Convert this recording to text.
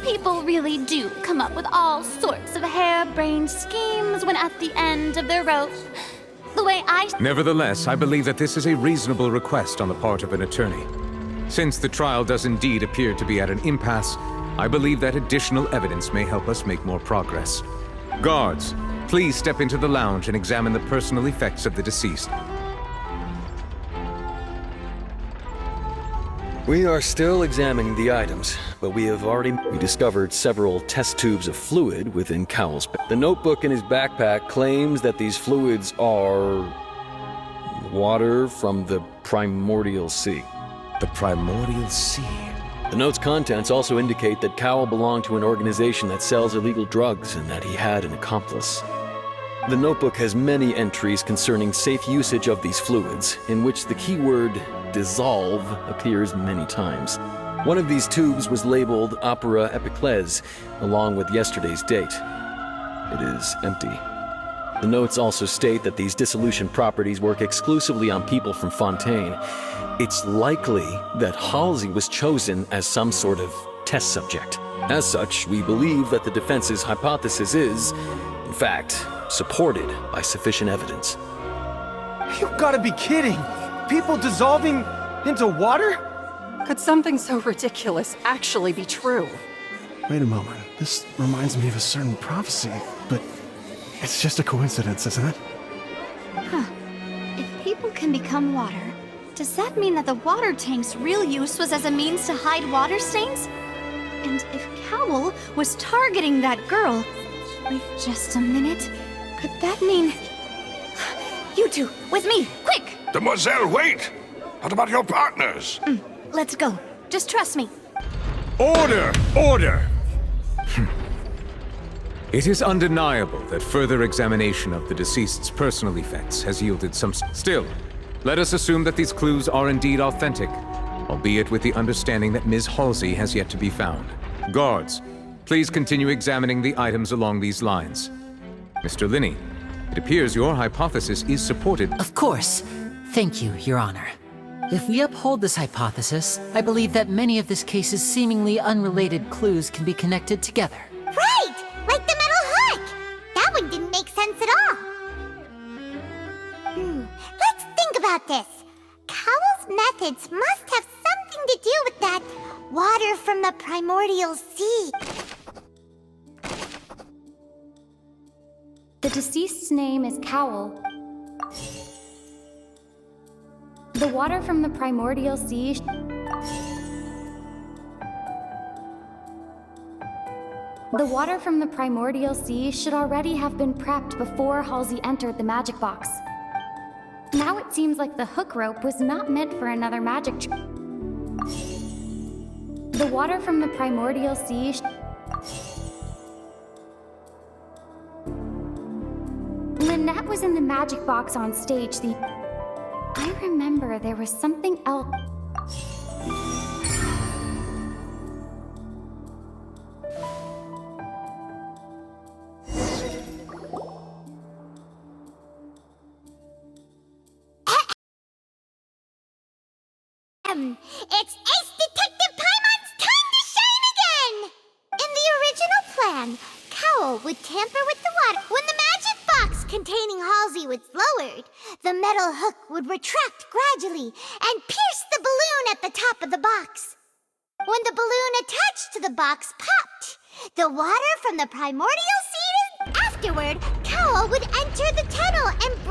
People really do come up with all sorts of harebrained schemes when at the end of their rope. The way Nevertheless, I believe that this is a reasonable request on the part of an attorney. Since the trial does indeed appear to be at an impasse, I believe that additional evidence may help us make more progress. Guards, please step into the lounge and examine the personal effects of the deceased. We are still examining the items, but we discovered several test tubes of fluid within Cowell's bag. The notebook in his backpack claims that these fluids are water from the primordial sea. The primordial sea. The note's contents also indicate that Cowell belonged to an organization that sells illegal drugs and that he had an accomplice. The notebook has many entries concerning safe usage of these fluids, in which the keyword dissolve appears many times. One of these tubes was labeled Opera Epiclese, along with yesterday's date. It is empty. The notes also state that these dissolution properties work exclusively on people from Fontaine. It's likely that Halsey was chosen as some sort of test subject. As such, we believe that the defense's hypothesis is, in fact, supported by sufficient evidence. You've got to be kidding! People dissolving into water? Could something so ridiculous actually be true? Wait a moment. This reminds me of a certain prophecy, but it's just a coincidence, isn't it? Huh. If people can become water, does that mean that the water tank's real use was as a means to hide water stains? And if Cowell was targeting that girl... Wait just a minute. Could that mean... You two, with me, quick! Demoiselle, wait! What about your partners? Let's go. Just trust me. Order! Order! It is undeniable that further examination of the deceased's personal effects has yielded some... Still, let us assume that these clues are indeed authentic, albeit with the understanding that Ms. Halsey has yet to be found. Guards, please continue examining the items along these lines. Mr. Lyney, it appears your hypothesis is supported. Of course. Thank you, Your Honor. If we uphold this hypothesis, I believe that many of this case's seemingly unrelated clues can be connected together. Right! Like the metal hook! That one didn't make sense at all. Let's think about this. Cowell's methods must have something to do with that water from the primordial sea. The deceased's name is Cowell. The water from the primordial sea... The water from the primordial sea should already have been prepped before Halsey entered the magic box. Now it seems like the hook rope was not meant for another magic trick. The water from the primordial sea... Lynette was in the magic box on stage. I remember there was something else. It's Ace Detective Paimon's time to shine again! In the original plan, Cowell would tamper with the water. When the magic box containing Halsey was lowered, the metal hook would retract gradually and pierce the balloon at the top of the box. When the balloon attached to the box popped, the water from the primordial sea... Afterward, Cowell would enter the tunnel and